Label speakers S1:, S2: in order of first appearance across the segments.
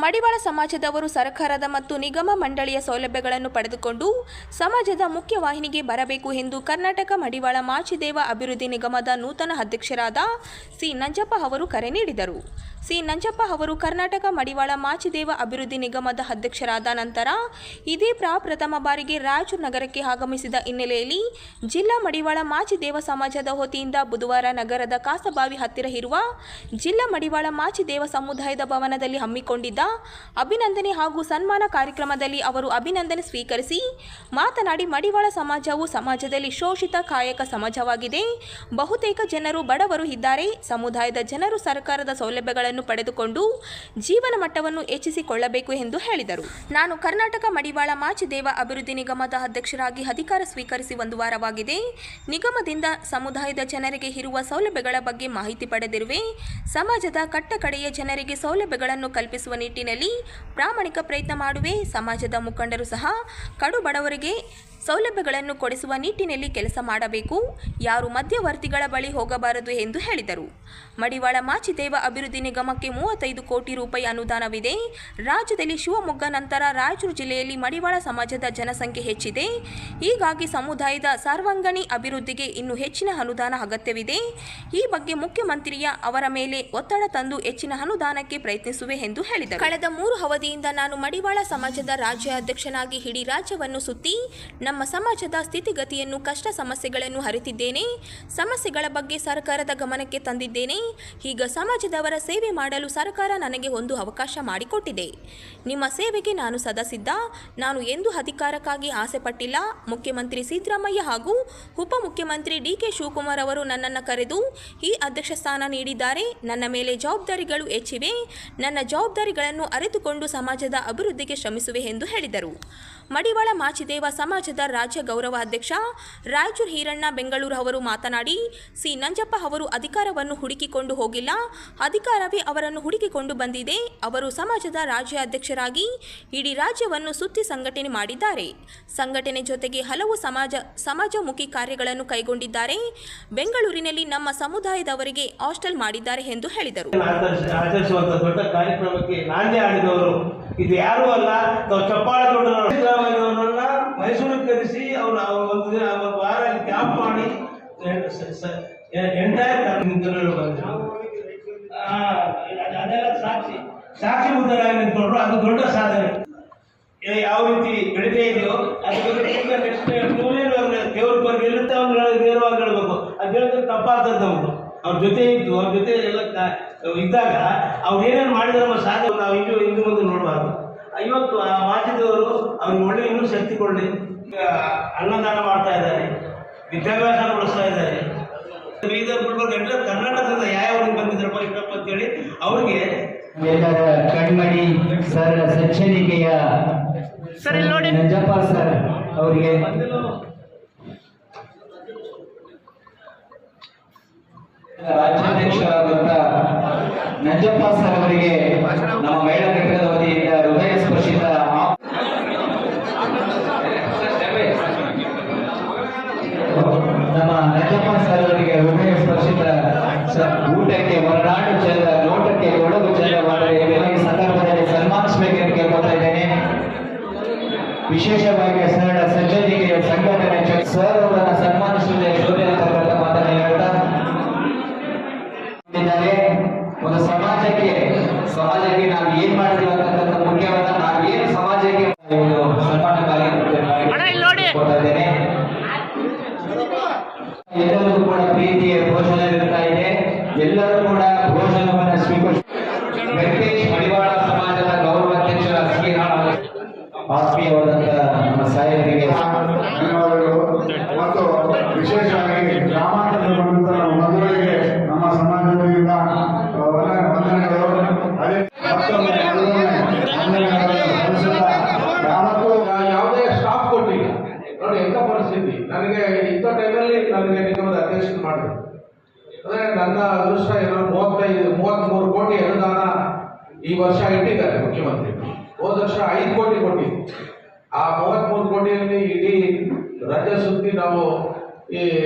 S1: ಮಡಿವಾಳ ಸಮಾಜದವರು ಸರ್ಕಾರದ ಮತ್ತು ನಿಗಮ ಮಂಡಳಿಯ ಸೌಲಭ್ಯಗಳನ್ನು ಪಡೆದುಕೊಂಡು ಸಮಾಜದ ಮುಖ್ಯವಾಹಿನಿಗೆ ಬರಬೇಕು ಎಂದು ಕರ್ನಾಟಕ ಮಡಿವಾಳ ಮಾಚಿದೇವ ಅಭಿವೃದ್ಧಿ ನಿಗಮದ ನೂತನ ಅಧ್ಯಕ್ಷರಾದ ಸಿ ನಂಜಪ್ಪ ಅವರು ಕರೆ ನೀಡಿದರು. ಸಿ ನಂಜಪ್ಪ ಅವರು ಕರ್ನಾಟಕ ಮಡಿವಾಳ ಮಾಚಿದೇವ ಅಭಿವೃದ್ಧಿ ನಿಗಮದ ಅಧ್ಯಕ್ಷರಾದ ನಂತರ ಇದೇ ಪ್ರಥಮ ಬಾರಿಗೆ ರಾಯಚೂರು ನಗರಕ್ಕೆ ಆಗಮಿಸಿದ ಹಿನ್ನೆಲೆಯಲ್ಲಿ ಜಿಲ್ಲಾ ಮಡಿವಾಳ ಮಾಚಿದೇವ ಸಮಾಜದ ವತಿಯಿಂದ ಬುಧವಾರ ನಗರದ ಕಾಸಬಾವಿ ಹತ್ತಿರ ಇರುವ ಜಿಲ್ಲಾ ಮಡಿವಾಳ ಮಾಚಿದೇವ ಸಮುದಾಯದ ಭವನದಲ್ಲಿ ಹಮ್ಮಿಕೊಂಡಿದ್ದ ಅಭಿನಂದನೆ ಹಾಗೂ ಸನ್ಮಾನ ಕಾರ್ಯಕ್ರಮದಲ್ಲಿ ಅವರು ಅಭಿನಂದನೆ ಸ್ವೀಕರಿಸಿ ಮಾತನಾಡಿ, ಮಡಿವಾಳ ಸಮಾಜವು ಸಮಾಜದಲ್ಲಿ ಶೋಷಿತ ಕಾಯಕ ಸಮಾಜವಾಗಿದೆ. ಬಹುತೇಕ ಜನರು ಬಡವರು ಇದ್ದಾರೆ. ಸಮುದಾಯದ ಜನರು ಸರ್ಕಾರದ ಸೌಲಭ್ಯಗಳನ್ನು ಪಡೆದುಕೊಂಡು ಜೀವನ ಮಟ್ಟವನ್ನು ಹೆಚ್ಚಿಸಿಕೊಳ್ಳಬೇಕು ಎಂದು ಹೇಳಿದರು. ನಾನು ಕರ್ನಾಟಕ ಮಡಿವಾಳ ಮಾಚಿದೇವ ಅಭಿವೃದ್ಧಿ ನಿಗಮದ ಅಧ್ಯಕ್ಷರಾಗಿ ಅಧಿಕಾರ ಸ್ವೀಕರಿಸಿ 1 ವಾರವಾಗಿದೆ. ನಿಗಮದಿಂದ ಸಮುದಾಯದ ಜನರಿಗೆ ಇರುವ ಸೌಲಭ್ಯಗಳ ಬಗ್ಗೆ ಮಾಹಿತಿ ಪಡೆದಿರುವೆ. ಸಮಾಜದ ಕಟ್ಟಕಡೆಯ ಜನರಿಗೆ ಸೌಲಭ್ಯಗಳನ್ನು ಕಲ್ಪಿಸುವ ನಿಟ್ಟಿನಲ್ಲಿ ಪ್ರಾಮಾಣಿಕ ಪ್ರಯತ್ನ ಮಾಡುವೆ. ಸಮಾಜದ ಮುಖಂಡರು ಸಹ ಕಡು ಬಡವರಿಗೆ ಸೌಲಭ್ಯಗಳನ್ನು ಕೊಡಿಸುವ ನಿಟ್ಟಿನಲ್ಲಿ ಕೆಲಸ ಮಾಡಬೇಕು. ಯಾರು ಮಧ್ಯವರ್ತಿಗಳ ಬಳಿ ಹೋಗಬಾರದು ಎಂದು ಹೇಳಿದರು. ಮಡಿವಾಳ ಮಾಚಿದೇವ ಅಭಿವೃದ್ಧಿ ನಿಗಮಕ್ಕೆ 35 ಕೋಟಿ ರೂಪಾಯಿ ಅನುದಾನವಿದೆ. ರಾಜ್ಯದಲ್ಲಿ ಶಿವಮೊಗ್ಗ ನಂತರ ರಾಯಚೂರು ಜಿಲ್ಲೆಯಲ್ಲಿ ಮಡಿವಾಳ ಸಮಾಜದ ಜನಸಂಖ್ಯೆ ಹೆಚ್ಚಿದೆ. ಹೀಗಾಗಿ ಸಮುದಾಯದ ಸರ್ವಾಂಗೀಣ ಅಭಿವೃದ್ಧಿಗೆ ಇನ್ನೂ ಹೆಚ್ಚಿನ ಅನುದಾನ ಅಗತ್ಯವಿದೆ. ಈ ಬಗ್ಗೆ ಮುಖ್ಯಮಂತ್ರಿಯ ಅವರ ಮೇಲೆ ಒತ್ತಡ ತಂದು ಹೆಚ್ಚಿನ ಅನುದಾನಕ್ಕೆ ಪ್ರಯತ್ನಿಸುವೆ ಎಂದು ಹೇಳಿದರು. ಕಳೆದ 3 ಅವಧಿಯಿಂದ ನಾನು ಮಡಿವಾಳ ಸಮಾಜದ ರಾಜ್ಯ ಅಧ್ಯಕ್ಷನಾಗಿ ಇಡೀ ರಾಜ್ಯವನ್ನು ಸುತ್ತಿ ನಮ್ಮ ಸಮಾಜದ ಸ್ಥಿತಿಗತಿಯನ್ನು, ಕಷ್ಟ ಸಮಸ್ಯೆಗಳನ್ನು ಅರಿತಿದ್ದೇನೆ. ಸಮಸ್ಯೆಗಳ ಬಗ್ಗೆ ಸರ್ಕಾರದ ಗಮನಕ್ಕೆ ತಂದಿದ್ದೇನೆ. ಈಗ ಸಮಾಜದವರ ಸೇವೆ ಮಾಡಲು ಸರ್ಕಾರ ನನಗೆ ಒಂದು ಅವಕಾಶ ಮಾಡಿಕೊಟ್ಟಿದೆ. ನಿಮ್ಮ ಸೇವೆಗೆ ನಾನು ಸದಾ ಸಿದ್ಧ. ನಾನು ಎಂದೂ ಅಧಿಕಾರಕ್ಕಾಗಿ ಆಸೆ ಪಟ್ಟಿಲ್ಲ. ಮುಖ್ಯಮಂತ್ರಿ ಸಿದ್ದರಾಮಯ್ಯ ಹಾಗೂ ಉಪಮುಖ್ಯಮಂತ್ರಿ ಡಿ.ಕೆ. ಶಿವಕುಮಾರ್ ಅವರು ನನ್ನನ್ನು ಕರೆದು ಈ ಅಧ್ಯಕ್ಷ ಸ್ಥಾನ ನೀಡಿದ್ದಾರೆ. ನನ್ನ ಮೇಲೆ ಜವಾಬ್ದಾರಿಗಳು ಹೆಚ್ಚಿವೆ. ನನ್ನ ಜವಾಬ್ದಾರಿಗಳನ್ನು ಅರಿತುಕೊಂಡು ಸಮಾಜದ ಅಭಿವೃದ್ಧಿಗೆ ಶ್ರಮಿಸುವೆ ಎಂದು ಹೇಳಿದರು. ಮಡಿವಾಳ ಮಾಚಿದೇವ ಸಮಾಜದ ರಾಜ್ಯ ಗೌರವ ಅಧ್ಯಕ್ಷ ರಾಯಚೂರು ಈರಣ್ಣ ಬೆಂಗಳೂರು ಅವರು ಮಾತನಾಡಿ, ಸಿ ನಂಜಪ್ಪ ಅವರು ಅಧಿಕಾರವನ್ನು ಹುಡುಕಿಕೊಂಡು ಹೋಗಿಲ್ಲ, ಅಧಿಕಾರವೇ ಅವರನ್ನು ಹುಡುಕಿಕೊಂಡು ಬಂದಿದೆ. ಅವರು ಸಮಾಜದ ರಾಜ್ಯ ಅಧ್ಯಕ್ಷರಾಗಿ ಇಡೀ ರಾಜ್ಯವನ್ನು ಸುತ್ತಿ ಸಂಘಟನೆ ಮಾಡಿದ್ದಾರೆ. ಸಂಘಟನೆ ಜೊತೆಗೆ ಹಲವು ಸಮಾಜಮುಖಿ ಕಾರ್ಯಗಳನ್ನು ಕೈಗೊಂಡಿದ್ದಾರೆ. ಬೆಂಗಳೂರಿನಲ್ಲಿ ನಮ್ಮ ಸಮುದಾಯದವರಿಗೆ ಹಾಸ್ಟೆಲ್ ಮಾಡಿದ್ದಾರೆ ಎಂದು ಹೇಳಿದರು.
S2: ಇದು ಯಾರು ಅಲ್ಲ, ಚಪ್ಪಾಳೆ ಸಿದ್ದರಾಮಯ್ಯವರನ್ನ ಮೈಸೂರಿಗೆ ಕರೆಸಿ ಅವರು ಒಂದು ವಾರ ಕ್ಯಾಂಪ್ ಮಾಡಿ ಅದೆಲ್ಲ ಸಾಕ್ಷಿ ಮುದ್ದರಾಗಿ ನಿಂತ್ಕೊಂಡ್ರು. ಅದು ದೊಡ್ಡ ಸಾಧನೆ. ಯಾವ ರೀತಿ ಬೆಳೀತಾ ಇದೆಯೋ ಅದ್ರ ನೆಕ್ಸ್ಟ್ ದೇವ್ರ ಬಗ್ಗೆ ಎಲ್ಲಿರುತ್ತೆ ಅವ್ರು ನೇರವಾಗಿ ಹೇಳ್ಬೇಕು. ಅದು ಹೇಳಿದ್ರೆ ತಪ್ಪಾಗ್ತದೆ. ಅವ್ರ ಜೊತೆ ಇದ್ದು ಅವ್ರ ಜೊತೆ ಎಲ್ಲ ಇದ್ದಾಗ ಅವ್ರು ಏನೇನು ಮಾಡಿದಾರೆ ಸಾಧ್ಯ ನಾವು ಹಿಂದೆ ಮುಂದೆ ನೋಡಬಾರ್ದು. ಇವತ್ತು ಆ ಮಾಚಿದೇವರು ಅವ್ರಿಗೆ ಒಳ್ಳೆ ಇನ್ನೂ ಶಕ್ತಿ ಕೊಡಲಿ. ಅನ್ನದಾನ ಮಾಡ್ತಾ ಇದ್ದಾರೆ, ವಿದ್ಯಾಭ್ಯಾಸ ಕೊಡಿಸ್ತಾ ಇದ್ದಾರೆ. ಬೀದರ್ ಗುಲ್ಬರ್ಗ ಎಲ್ಲ ಕರ್ನಾಟಕದಿಂದ ಯಾವ್ಯಾವ್ರಿಗೆ ಬಂದಿದ್ರಪ್ಪ ಇಷ್ಟಪ್ಪ ಅಂತೇಳಿ ಅವ್ರಿಗೆ
S3: ಎಲ್ಲರ ಕಣ್ಮಣಿ ಸರ್ ಸಜ್ಜನಿಕೆಯ ನಂಜಪ್ಪ ಸರ್ ಅವರಿಗೆ ರಾಜ್ಯಾಧ್ಯಕ್ಷರಾದಂಥ ನಂಜಪ್ಪ ಸರ್ ಅವರಿಗೆ ನಮ್ಮ ಮಹಿಳಾ ಘಟಕದ ವತಿಯಿಂದ ಹೃದಯ ಸ್ಪರ್ಶಿತ ನಮ್ಮ ನಂಜಪ್ಪ ಸರ್ ಅವರಿಗೆ ಹೃದಯ ಸ್ಪರ್ಶಿತ ಊಟಕ್ಕೆ ಹೊರನಾಡು ಚೆಲ್ಲ, ನೋಟಕ್ಕೆ ಕೊಡಗು ಚೆಲ್ಲವಾದರೆ ಈ ಸಂದರ್ಭದಲ್ಲಿ ಸನ್ಮಾನಿಸಬೇಕೆಂದು ಕೇಳ್ಕೊತಾ ಇದ್ದೇನೆ. ವಿಶೇಷವಾಗಿ ಸರಳ ಸಜ್ಜನಿಕೆಯ ಸಂಘಟನೆ ಸರ್ ಅವರನ್ನು ಸನ್ಮಾನಿಸುವುದೇ ಶೋಭೆ ಅಂತಕ್ಕಂಥ ಮಾತನ್ನು ಹೇಳ್ತಾ ಒಂದು ಸಮಾಜಕ್ಕೆ ನಾವು ಏನ್ ಮಾಡ್ತೀವಿ ಅಂತಕ್ಕಂಥ ಮುಖ್ಯವಾದ ನಾವು ಏನು ಸಮಾಜಕ್ಕೆ ಸನ್ಮಾನ ಕೊಡ್ತಾ ಇದ್ದೇನೆ. ಎಲ್ಲರಿಗೂ ಕೂಡ ಪ್ರೀತಿಯ ಭೋಜನ ಇರ್ತಾ ಇದೆ. ಎಲ್ಲರೂ ಕೂಡ ಭೋಜನವನ್ನು ಸ್ವೀಕರಿಸಿ ವೆಂಕಟೇಶ್ ಮಡಿವಾಳ ಸಮಾಜದ ಗೌರವಾಧ್ಯಕ್ಷರ ಆತ್ಮೀಯವಾದಂತ ನಮ್ಮ ಸಾಹೇಬರಿಗೆ
S4: ಧನ್ಯವಾದಗಳು. ಮತ್ತು ವಿಶೇಷವಾಗಿ ಗ್ರಾಮಾಂತರಗೊಂಡ ಮದುವೆಗೆ ನಮ್ಮ ಸಮಾಜದಿಂದ ವಂದನೆಗಳು. ಅದೇ
S5: ಯಾವುದೇ ಸ್ಟಾಫ್ ಕೊಟ್ಟಿಲ್ಲ ನೋಡಿ ಎಂಥ ಪರಿಸ್ಥಿತಿ. ನನಗೆ ಇಂಥ ಟೈಮಲ್ಲಿ ನನಗೆ ನಿಗಮದ ಅಧ್ಯಕ್ಷ ಮಾಡಿದೆ. ಅಂದರೆ ನನ್ನ ಅದೃಷ್ಟ ಏನೋ 33 ಕೋಟಿ ಅನುದಾನ ಈ ವರ್ಷ ಇಟ್ಟಿದ್ದಾರೆ ಮುಖ್ಯಮಂತ್ರಿ. ಹೋದ ವರ್ಷ 5 ಕೋಟಿ ಕೊಟ್ಟಿದ್ದು. ಆ 33 ಕೋಟಿಯಲ್ಲಿ ಇಡೀ ರಾಜ್ಯ ಸುತ್ತಿ ನಾವು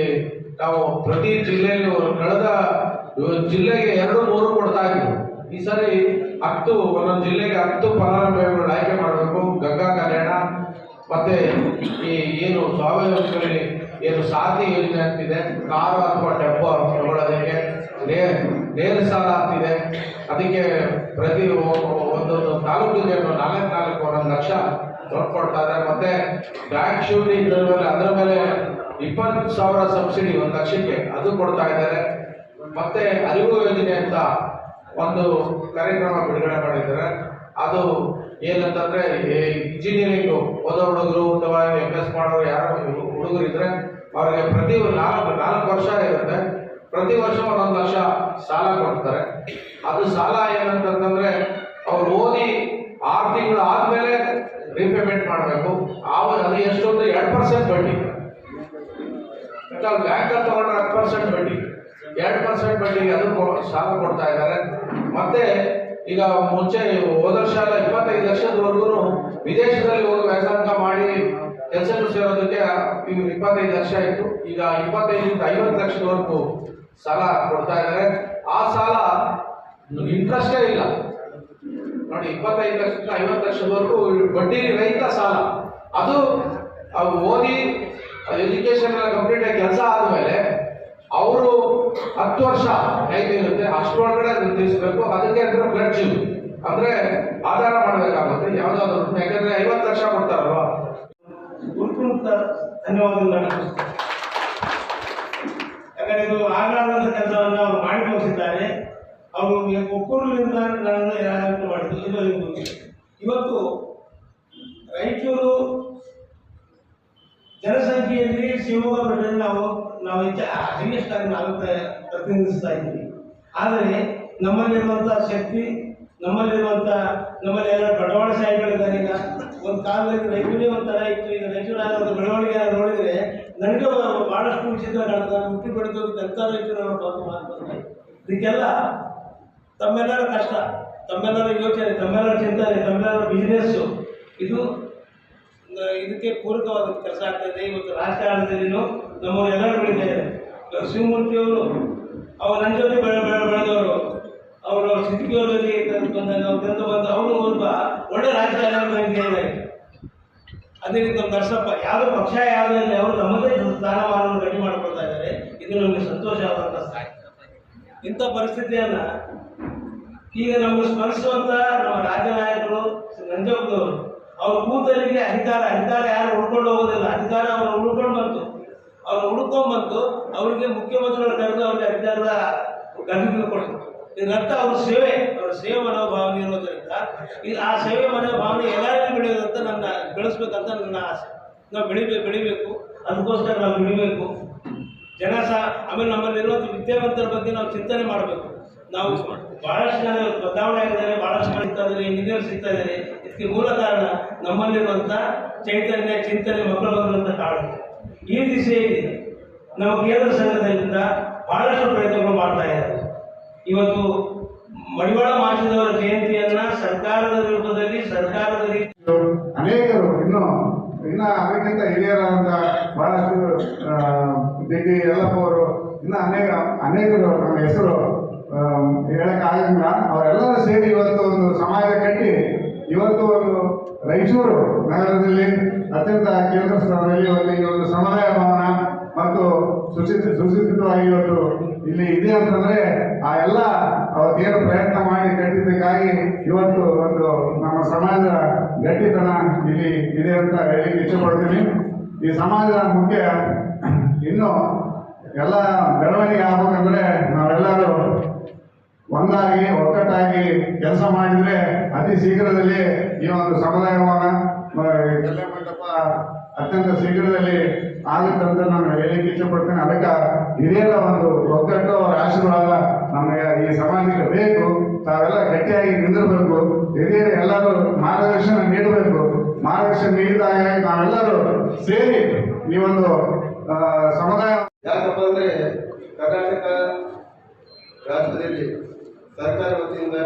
S5: ಪ್ರತಿ ಜಿಲ್ಲೆಯಲ್ಲಿ ಕಳೆದ ಜಿಲ್ಲೆಗೆ 2-3 ಕೊಡ್ತಾ ಇದ್ವಿ. ಈ ಸರಿ 10 ಒಂದೊಂದು ಜಿಲ್ಲೆಗೆ 10 ಫಲಾನುಭವಿಗಳು ಆಯ್ಕೆ ಮಾಡಬೇಕು. ಗಂಗಾ ಕಲ್ಯಾಣ ಮತ್ತೆ ಈ ಏನು ಸ್ವಾವಲಂಬಿ ಏನು ಸಾಥಿ ಯೋಜನೆ ಅಂತಿದೆ, ಕಾರು ಅಥವಾ ಟೆಂಪೋ ತಗೊಳ್ಳೋದಕ್ಕೆ ನೇರ ಸಾಲ ಆಗ್ತಿದೆ. ಅದಕ್ಕೆ ಪ್ರತಿ ಒಂದೊಂದು ತಾಲೂಕಿಗೆ 4 ಒಂದೊಂದು ಲಕ್ಷ ಕೊಡ್ತಾ ಇದ್ದಾರೆ. ಮತ್ತೆ ಬ್ಯಾಂಕ್ ಶೂರಿಟಿ ಅದರ ಮೇಲೆ 20,000 ಸಬ್ಸಿಡಿ 1 ಲಕ್ಷಕ್ಕೆ ಅದು ಕೊಡ್ತಾ ಇದ್ದಾರೆ. ಮತ್ತೆ ಅರಿವು ಯೋಜನೆ ಅಂತ ಒಂದು ಕಾರ್ಯಕ್ರಮ ಬಿಡುಗಡೆ ಮಾಡಿದ್ದಾರೆ. ಅದು ಏನಂತಂದ್ರೆ ಇಂಜಿನಿಯರಿಂಗ್ ಓದೋ ಹುಡುಗರು ಅಥವಾ MS ಮಾಡೋರು ಯಾರು ಹುಡುಗರು ಇದ್ರೆ ಅವ್ರಿಗೆ ಪ್ರತಿ 4 ವರ್ಷ ಇರುತ್ತೆ, ಪ್ರತಿ ವರ್ಷ 1 ಲಕ್ಷ ಸಾಲ ಕೊಡ್ತಾರೆ. ಅದು ಸಾಲ ಏನಂತಂದ್ರೆ ಅವ್ರು ಓದಿ 6 ತಿಂಗಳು ಆದ್ಮೇಲೆ ರೀಪೇಮೆಂಟ್ ಮಾಡಬೇಕು. ಅದು ಎಷ್ಟು ಅಂದ್ರೆ 2% ಬಡ್ಡಿ. ಬ್ಯಾಂಕ್ ಅಲ್ಲಿ ತಗೊಂಡ್ರೆ 10% ಬಡ್ಡಿ, 2% ಬಡ್ಡಿಗೆ ಅದು ಸಾಲ ಕೊಡ್ತಾ ಇದ್ದಾರೆ. ಮತ್ತೆ ಈಗ ಮುಂಚೆ ಹೋದ ವರ್ಷ 25 ಲಕ್ಷದವರೆಗೂ ವಿದೇಶದಲ್ಲಿ ಹೋಗಿ ವ್ಯಾಸಂಗ ಮಾಡಿ ಕೆಲಸಕ್ಕೆ ಸೇರೋದಕ್ಕೆ 25 ಲಕ್ಷ ಇತ್ತು. ಈಗ 25ರಿಂದ 50 ಲಕ್ಷದವರೆಗೂ ಸಾಲ ಕೊಡ್ತಾ ಇದ್ದಾರೆ. ಆ ಸಾಲ ಇಂಟ್ರೆಸ್ಟೇ ಇಲ್ಲ ನೋಡಿ. 25 ಲಕ್ಷದಿಂದ 50 ಲಕ್ಷದವರೆಗೂ ಬಡ್ಡಿ ರಹಿತ ಸಾಲ. ಅದು ಓದಿ ಎಜುಕೇಶನ್ ಕಂಪ್ಲೀಟ್ ಆಗಿ ಕೆಲಸ ಆದ್ಮೇಲೆ ಅವರು 10 ವರ್ಷ ಟೈಮ್ ಇರುತ್ತೆ, ಅಷ್ಟರೊಳಗಡೆ ಅದನ್ನು ತಿಳಿಸಬೇಕು. ಅದಕ್ಕೆ ಅಂದ್ರೆ ಪ್ಲಡ್ಜ್ ಅಂದ್ರೆ ಆಧಾರ ಮಾಡಬೇಕಾಗುತ್ತೆ ಯಾವ್ದಾದ್ರು. ಯಾಕಂದ್ರೆ 50 ಲಕ್ಷ ಕೊಡ್ತಾರಲ್ವಾ.
S2: ಉತ್ಕೃಷ್ಟ ಧನ್ಯವಾದಗಳು. ಯಾಕಂದ್ರೆ ಇದು ಆಗಲಾರದ ಕೆಲಸವನ್ನು ಅವರು ಮಾಡಿ ತೋರಿಸಿದ್ದಾರೆ. ಅವರು ಒಕ್ಕೂಟದಿಂದ ನನ್ನನ್ನು ಯಾರು ಮಾಡಿದ್ರು. ಇವತ್ತು ರಾಯಚೂರು ಜನಸಂಖ್ಯೆಯಲ್ಲಿ ಶಿವಮೊಗ್ಗ ಬೆಟ್ಟದಲ್ಲಿ ನಾವು ಹೈಯೆಸ್ಟ್ ಆಗಿ ನಾವು ಪ್ರತಿನಿಧಿಸ್ತಾ ಇದ್ದೀವಿ. ಆದರೆ ನಮ್ಮಲ್ಲಿರುವಂತಹ ಶಕ್ತಿ, ನಮ್ಮಲ್ಲಿ ಎಲ್ಲ ಬಂಡವಾಳಶಾಹಿಗಳಿದ್ದಾರೆ. ಈಗ ಒಂದು ಕಾಲದಲ್ಲಿ ರಾಯಚೂರೇ ಒಂಥರ ಇತ್ತು. ಈಗ ರಾಯಚೂರು ಆದ ಬೆಳವಣಿಗೆ ನೋಡಿದರೆ ನನಗೆ ಬಹಳಷ್ಟು ವಿಚಿತ್ರ ಕಾಣ್ತಾರೆ. ಹುಟ್ಟಿ ಬೆಳೆದು ಅಂತ ರಾಯಚೂರು ಮಾಡ್ತಾರೆ. ಇದಕ್ಕೆಲ್ಲ ತಮ್ಮೆಲ್ಲರ ಕಷ್ಟ, ತಮ್ಮೆಲ್ಲರ ಯೋಚನೆ, ತಮ್ಮೆಲ್ಲರ ಚಿಂತನೆ, ತಮ್ಮೆಲ್ಲರ ಬಿಸಿನೆಸ್ಸು ಇದಕ್ಕೆ ಪೂರಕವಾದ ಕೆಲಸ ಆಗ್ತಾಯಿದೆ. ಇವತ್ತು ರಾಜಕಾರಣದಲ್ಲಿನೂ ನಮ್ಮವರೆಲ್ಲರೂ ಬೆಳೀತಾ ಇದ್ದಾರೆ. ಶಿವಮೂರ್ತಿಯವರು ನನ್ನ ಜೊತೆ ಬೆಳೆದವರು, ಅವರು ಸಿದ್ದಿಗೆಯವರಲ್ಲಿ ಬಂದಾಗ ಅವರು ಒಬ್ಬ ಒಳ್ಳೆ ರಾಜಕಾರಣ. ಅದೇ ರೀತಿ ನಮ್ಮ ನರಸಪ್ಪ ಯಾವುದೋ ಪಕ್ಷ ಯಾವುದೇ ಅವರು ತಮ್ಮದೇ ಸ್ಥಾನಮಾನವನ್ನು ಗಟ್ಟಿ ಮಾಡ್ಕೊಳ್ತಾ ಇದ್ದಾರೆ. ಇದು ನಮಗೆ ಸಂತೋಷವಾದಂಥ ಸ್ಥಾನ. ಇಂಥ ಪರಿಸ್ಥಿತಿಯನ್ನು ಈಗ ನಮಗೆ ಸ್ಮರಿಸುವಂಥ ನಮ್ಮ ರಾಜ್ಯ ನಾಯಕರು ನಂಜಪ್ಪನವರು, ಅವ್ರ ಕೂತಲ್ಲಿಗೆ ಅಧಿಕಾರ ಯಾರು ಉಳ್ಕೊಂಡು ಹೋಗೋದಿಲ್ಲ. ಅಧಿಕಾರ ಅವರು ಉಳ್ಕೊಂಡು ಬಂತು, ಅವ್ರು ಹುಡ್ಕೊಂಡ್ಬಂತು. ಅವರಿಗೆ ಮುಖ್ಯಮಂತ್ರಿಗಳು ಕರೆದು ಅವ್ರಿಗೆ ಅಧಿಕಾರದ ಗದುಗಿನ ಕೊಡ್ತು. ಇದರರ್ಥ ಅವರ ಸೇವೆ ಮನೋಭಾವನೆ ಇರೋದ್ರಿಂದ ಆ ಸೇವೆ ಮನೋಭಾವನೆ ಎಲ್ಲರಿಗೂ ಬೆಳೆಸ್ಬೇಕಂತ ನನ್ನ ಆಸೆ. ನಾವು ಬೆಳಿಬೇಕು. ಅದಕ್ಕೋಸ್ಕರ ನಾವು ಬೆಳಿಬೇಕು. ಆಮೇಲೆ ನಮ್ಮಲ್ಲಿರುವಂಥ ವಿದ್ಯಾವಂತರ ಬಗ್ಗೆ ನಾವು ಚಿಂತನೆ ಮಾಡಬೇಕು. ನಾವು ಬಹಳಷ್ಟು ಜನ ಬದಲಾವಣೆ ಆಗಿದ್ದಾರೆ, ಬಹಳಷ್ಟು ಜನ ಸಿಗ್ತಾ ಇದ್ದಾರೆ, ಇಂಜಿನಿಯರ್ ಸಿಗ್ತಾ ಇದ್ದಾರೆ. ಇದಕ್ಕೆ ಮೂಲ ಕಾರಣ ನಮ್ಮಲ್ಲಿರುವಂಥ ಚೈತನ್ಯ, ಚಿಂತನೆ, ಮಕ್ಕಳು ಬಂದಂಥ ಕಾರಣ. ಈ ದಿಸೆಯಲ್ಲಿ ನಮ್ಮ ಕೇಂದ್ರ ಸಂಘದಿಂದ ಬಹಳಷ್ಟು ಪ್ರಯತ್ನಗಳು ಮಾಡ್ತಾ ಇದ್ದಾರೆ. ಇವತ್ತು ಮಡಿವಾಳ ಮಾಚಿದೇವರ ಜಯಂತಿಯನ್ನ ಸರ್ಕಾರದ ರೂಪದಲ್ಲಿ
S4: ಅನೇಕರು ಇನ್ನ ಅದಕ್ಕಿಂತ ಹಿರಿಯರಾದಂಥ ಬಹಳಷ್ಟು ಡಿ ಯಲ್ಲಪ್ಪ ಅವರು ಇನ್ನು ಅನೇಕರು ನಮ್ಮ ಹೆಸರು ಹೇಳಕ್ಕಾಗಂಗಿಲ್ಲ. ಅವರೆಲ್ಲರೂ ಸೇರಿ ಇವತ್ತು ಒಂದು ಸಮಾಜ ಕಟ್ಟಿ ಇವತ್ತು ಒಂದು ರಾಯಚೂರು ನಗರದಲ್ಲಿ ಅತ್ಯಂತ ಕೇಂದ್ರ ಸ್ಥಳದಲ್ಲಿ ಈ ಒಂದು ಸಮುದಾಯ ಭವನ ಮತ್ತು ಸುಸಜ್ಜಿತವಾಗಿ ಇವತ್ತು ಇಲ್ಲಿ ಇದೆ ಅಂತಂದ್ರೆ ಆ ಎಲ್ಲ ಅವತ್ತೇನು ಪ್ರಯತ್ನ ಮಾಡಿ ಕಟ್ಟಿದ್ದಕ್ಕಾಗಿ ಇವತ್ತು ಒಂದು ನಮ್ಮ ಸಮಾಜದ ಗಟ್ಟಿತನ ಇಲ್ಲಿ ಇದೆ ಅಂತ ಹೇಳಿ ಇಷ್ಟಪಡ್ತೀನಿ. ಈ ಸಮಾಜದ ಮುಖ್ಯ ಇನ್ನು ಎಲ್ಲ ಬೆಳವಣಿಗೆ ಆಗ್ಬೇಕಂದ್ರೆ ನಾವೆಲ್ಲರೂ ಒಂದಾಗಿ ಒಗ್ಗಟ್ಟಾಗಿ ಕೆಲಸ ಮಾಡಿದ್ರೆ ಅತಿ ಶೀಘ್ರದಲ್ಲಿ ಈ ಒಂದು ಸಮುದಾಯ ಭವನ ಕಲ್ಯಾಣ ಮಂಟಪ ಅತ್ಯಂತ ಶೀಘ್ರದಲ್ಲಿ ಆಗುತ್ತಂತ ನಾನು ಹೇಳಿಕ್ಕೆ ಇಷ್ಟಪಡ್ತೇನೆ. ಅದಕ್ಕೆ ಹಿರಿಯರ ಒಂದು ಒಗ್ಗಟ್ಟು, ಅವರ ಆಶೀರ್ವಾದ ನಮಗೆ ಈ ಸಮಾಜಕ್ಕೆ ಬೇಕು. ತಾವೆಲ್ಲ ಗಟ್ಟಿಯಾಗಿ ನಿಂದಿರಬೇಕು. ಹಿರಿಯರು ಎಲ್ಲರೂ ಮಾರ್ಗದರ್ಶನ ನೀಡಬೇಕು. ಮಾರ್ಗದರ್ಶನ ನೀಡಿದಾಗ ನಾವೆಲ್ಲರೂ ಸೇರಿ ಈ ಒಂದು ಸಮುದಾಯ.
S6: ಯಾಕಪ್ಪ ಅಂದ್ರೆ ಕರ್ನಾಟಕ ರಾಜ್ಯದಲ್ಲಿ ಸರ್ಕಾರ ವತಿಯಿಂದ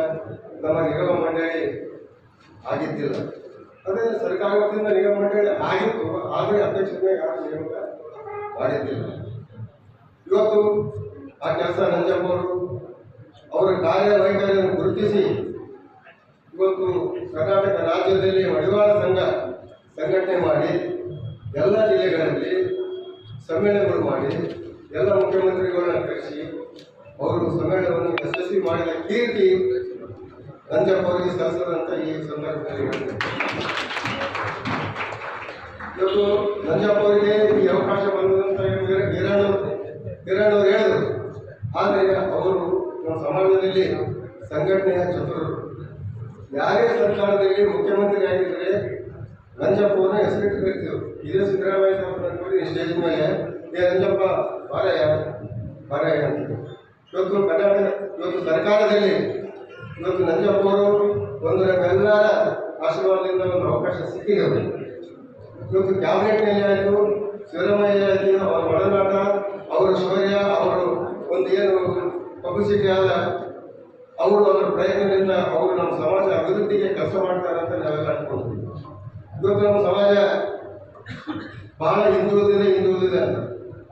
S6: ನಮ್ಮ ನಿಗಮ ಮಂಡಳಿ ಆಗಿದ್ದಿಲ್ಲ. ಅದೇ ಸರ್ಕಾರ ವತಿಯಿಂದ ನಿಗಮ ಮಂಡಳಿ ಆಗಿತ್ತು, ಆದರೆ ಅಧ್ಯಕ್ಷತೆ ಯಾರು ನೇಮಕ ಮಾಡಿದ್ದಿಲ್ಲ. ಇವತ್ತು ಆ ಕೆಲಸ ನಂಜಪ್ಪವರು ಅವರ ಕಾರ್ಯವೈಖರಿಯನ್ನು ಗುರುತಿಸಿ ಇವತ್ತು ಕರ್ನಾಟಕ ರಾಜ್ಯದಲ್ಲಿ ಮಡಿವಾಳ ಸಂಘ ಸಂಘಟನೆ ಮಾಡಿ ಎಲ್ಲ ಜಿಲ್ಲೆಗಳಲ್ಲಿ ಸಮ್ಮೇಳನಗಳು ಮಾಡಿ ಎಲ್ಲ ಮುಖ್ಯಮಂತ್ರಿಗಳನ್ನ ಕರೆಸಿ ಅವರು ಸಮ್ಮೇಳನವನ್ನು ಯಶಸ್ವಿ ಮಾಡಿದ ಕೀರ್ತಿ ನಂಜಪ್ಪ ಅವರಿಗೆ ಸಲ್ಲಿಸದಂತ ಈ ಸಂದರ್ಭದಲ್ಲಿ ಹೇಳ್ತೇನೆ. ಇವತ್ತು ನಂಜಪ್ಪ ಅವರಿಗೆ ಈ ಅವಕಾಶ ಬಂದಂತ ಕಿರಣ್ ಅವರು ಹೇಳಿದರು. ಆದರೆ ಅವರು ನಮ್ಮ ಸಮಾಜದಲ್ಲಿ ಸಂಘಟನೆಯ ಚತುರರು. ಯಾರೇ ಸರ್ಕಾರದಲ್ಲಿ ಮುಖ್ಯಮಂತ್ರಿ ಆಗಿದ್ದರೆ ನಂಜಪ್ಪ ಅವ್ರನ್ನ ಹೆಸರಿಟ್ಟು ಕರಿತೀವಿ. ಇದೇ ಸಿದ್ದರಾಮಯ್ಯ ಸಾಹೇಬ್ರನ್ನ ನೋಡಿ ಸ್ಟೇಜ್ ಮೇಲೆ ನಂಜಪ್ಪ ಬಾರಯ್ಯ ಅಂತ. ಇವತ್ತು ಸರ್ಕಾರದಲ್ಲಿ ಇವತ್ತು ನಂಜಪ್ಪ ಅವರು ಒಂದು ನಮ್ಮೆಲ್ಲರ ಆಶೀರ್ವಾದದಿಂದ ಒಂದು ಅವಕಾಶ ಸಿಕ್ಕಿದೆ ಅವರಿಗೆ. ಇವತ್ತು ಕ್ಯಾಬಿನೆಟ್ನಲ್ಲಿ ಆಯಿತು, ಸಿದ್ದರಾಮಯ್ಯ ಆಯಿತು, ಅವರ ಒಡನಾಟ, ಅವರ ಶೌರ್ಯ, ಅವರು ಒಂದು ಏನು ಪಬ್ಲಿಸಿಟಿ ಆದ ಅವರು ಅದರ ಪ್ರಯತ್ನದಿಂದ ಅವರು ನಮ್ಮ ಸಮಾಜ ಅಭಿವೃದ್ಧಿಗೆ ಕೆಲಸ ಮಾಡ್ತಾರೆ ಅಂತ ನಾವೆಲ್ಲ ಅನ್ಕೊಂಡ್ವಿ. ಇವತ್ತು ನಮ್ಮ ಸಮಾಜ ಬಹಳ ಹಿಂದುಳಿದಿದೆ ಅಂತ.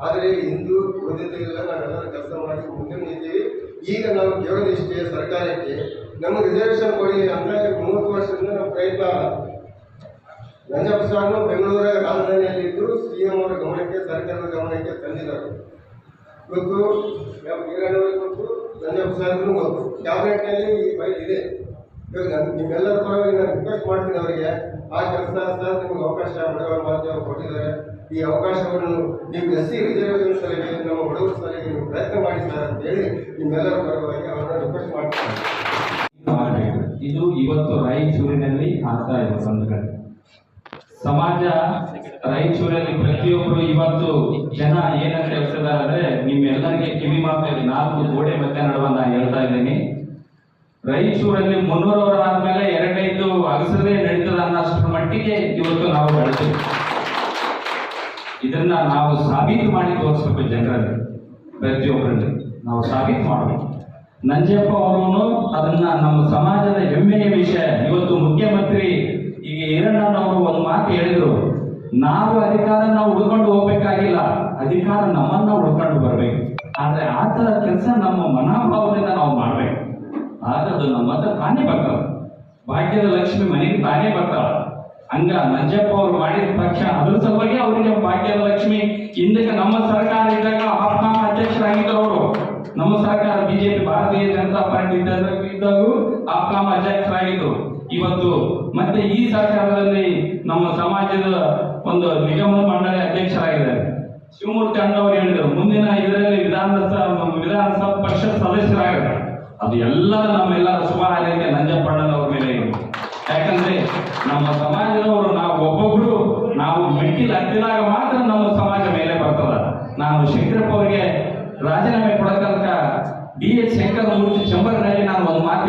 S6: ಆದರೆ ಹಿಂದೂ ಉಳಿದಿಲ್ಲ, ನಾವೆಲ್ಲರೂ ಕೆಲಸ ಮಾಡಿ ಮುಂದೆ ನಿಂತೀವಿ. ಈಗ ನಾವು ಕೇವಲ ಇಷ್ಟೇ ಸರ್ಕಾರಕ್ಕೆ ನಮ್ಮ ರಿಸರ್ವೇಷನ್ ಕೊಡಿ ಅಂತ 30 ವರ್ಷದಿಂದ ನಮ್ಮ ಪ್ರಯತ್ನ. ನಂಜಪ್ಪ ಸಾರು ಬೆಂಗಳೂರ ರಾಜಧಾನಿಯಲ್ಲಿದ್ದು CM ಅವರ ಗಮನಕ್ಕೆ, ಸರ್ಕಾರದ ಗಮನಕ್ಕೆ ತಂದಿದ್ದಾರೆ. ಇವತ್ತು ಕಿರಣವ್ರಿಗೆ ಗೊತ್ತು, ನಂಜಪ್ಪ ಸಾರ್ಗೂ ಗೊತ್ತು, ಕ್ಯಾಬಿನೆಟ್ನಲ್ಲಿ ಈ ಫೈಲ್ ಇದೆ. ಇವಾಗ ನಿಮ್ಮೆಲ್ಲರ ಪರವಾಗಿ ನಾನು ರಿಕ್ವೆಸ್ಟ್ ಮಾಡ್ತೀನಿ ಅವರಿಗೆ, ಆ ಕೆಲಸ ಸರ್ ನಿಮ್ಗೆ ಅವಕಾಶ ಬಡವರ ಮಾಧ್ಯಮ ಕೊಟ್ಟಿದ್ದಾರೆ. ಈ ಅವಕಾಶವನ್ನು ನೀವು SC ರಿಸರ್ವೇಷನ್ ಸಲಹೆ ನಮ್ಮ ಬಡವರ ಸಲಹೆ ನೀವು ಪ್ರಯತ್ನ ಮಾಡಿ ಸರ್ ಅಂತ ಹೇಳಿ ನಿಮ್ಮೆಲ್ಲರ ಪರವಾಗಿ ಅವರನ್ನ ರಿಕ್ವೆಸ್ಟ್ ಮಾಡ್ತೀನಿ.
S7: ಇದು ಇವತ್ತು ರಾಯಚೂರಿನಲ್ಲಿ ಆಗ್ತಾ ಇದೆ ಸಂಘಟನೆ. ಸಮಾಜ ರಾಯಚೂರಲ್ಲಿ ಪ್ರತಿಯೊಬ್ಬರು ಇವತ್ತು ಜನ ಏನಂತ ಹೇಳ್ತಿದ್ದಾರೆ ಅಂದ್ರೆ, ನಿಮ್ಮೆಲ್ಲರಿಗೆ ಕಿವಿ ಮಾತು 4 ಗೋಡೆ ಮಧ್ಯೆ ನಡುವ ನಾನು ಹೇಳ್ತಾ ಇದ್ದೀನಿ. ರಾಯಚೂರಲ್ಲಿ 300 ವರ್ಷ ಆದ್ಮೇಲೆ 2-5 ಅಗಸದೇ ನಡೀತದ ಅನ್ನೋಷ್ಟರ ಮಟ್ಟಿಗೆ ಇವತ್ತು ನಾವು ಬೆಳೆದಿವಿ. ಇದನ್ನ ನಾವು ಸಾಬೀತು ಮಾಡಿ ತೋರಿಸ್ಬೇಕು ಜನರಲ್ಲಿ, ಪ್ರತಿಯೊಬ್ಬರಲ್ಲಿ ನಾವು ಸಾಬೀತು ಮಾಡಬೇಕು. ನಂಜಪ್ಪ ಅವರು ಅದನ್ನ ನಮ್ಮ ಸಮಾಜದ ಹೆಮ್ಮೆಯ ವಿಷಯ. ಇವತ್ತು ಮುಖ್ಯಮಂತ್ರಿ ಈಗ ಈರಣ್ಣನವರು ಒಂದು ಮಾತು ಹೇಳಿದ್ರು, ನಾವು ಅಧಿಕಾರ ನಾವು ಉಳ್ಕೊಂಡು ಹೋಗ್ಬೇಕಾಗಿಲ್ಲ, ಅಧಿಕಾರ ನಮ್ಮನ್ನ ಉಳ್ಕೊಂಡು ಬರ್ಬೇಕು. ಆದ್ರೆ ಆ ತರ ಕೆಲಸ ನಮ್ಮ ಮನೋಭಾವದಿಂದ ನಾವು ಮಾಡ್ಬೇಕು. ಆಗ ಅದು ನಮ್ಮ ಹತ್ರ ತಾನೇ ಬರ್ತಾವ. ಭಾಗ್ಯದ ಲಕ್ಷ್ಮಿ ಮನೆಗೆ ತಾನೇ ಬರ್ತಾವ. ಹಂಗ ನಂಜಪ್ಪ ಅವರು ಮಾಡಿದ ತಕ್ಷಣ ಅದ್ರ ಸಲುವಾಗಿ ಅವರಿಗೆ ಭಾಗ್ಯದ ಲಕ್ಷ್ಮಿ. ಹಿಂದಕ್ಕೆ ನಮ್ಮ ಸರ್ಕಾರ ಇದ್ದಾಗ ಆಪ್ಕಾಂ ಅಧ್ಯಕ್ಷರಾಗಿದ್ದರು ಅವರು. ನಮ್ಮ ಸರ್ಕಾರ ಬಿಜೆಪಿ ಭಾರತೀಯ ಜನತಾ ಪಾರ್ಟಿ ಇದ್ದಾಗೂ ಆಪ್ಕಾಂ ಅಧ್ಯಕ್ಷರಾಗಿದ್ದರು. ಇವತ್ತು ಮತ್ತೆ ಈ ಸರ್ಕಾರದಲ್ಲಿ ನಮ್ಮ ಸಮಾಜದ ಒಂದು ನಿಗಮ ಮಂಡಳಿ ಅಧ್ಯಕ್ಷರಾಗಿದ್ದಾರೆ. ಶಿವಮೂರ್ತಿ ಅಣ್ಣವರು ಹೇಳಿದರು, ಮುಂದಿನ ಇದರಲ್ಲಿ ವಿಧಾನಸಭಾ ಪರಿಷತ್ ಸದಸ್ಯರಾಗಿದ್ದಾರೆ. ಅದು ಎಲ್ಲ ನಮ್ಮೆಲ್ಲರ ಶುಭ ಹಾರೈಕೆ ನಂಜಪ್ಪಣ್ಣನವ್ರ ಮೇಲೆ ಇದೆ. ಯಾಕಂದ್ರೆ ನಮ್ಮ ಸಮಾಜದವರು ನಾವು ಒಬ್ಬೊಬ್ರು ನಾವು ಮೆಟ್ಟಿಲು ಹತ್ತಿದಾಗ ಮಾತ್ರ ನಮ್ಮ ಸಮಾಜ ಮೇಲೆ ಬರ್ತದ. ನಾನು ಶಂಕರಪ್ಪ ಅವರಿಗೆ ರಾಜೀನಾಮೆ ಕೊಡಕಂತ DH ಶಂಕರಮೂರ್ತಿ ಚಂಬರ್ನಲ್ಲಿ ನಾನು ಒಂದು ಮಾತು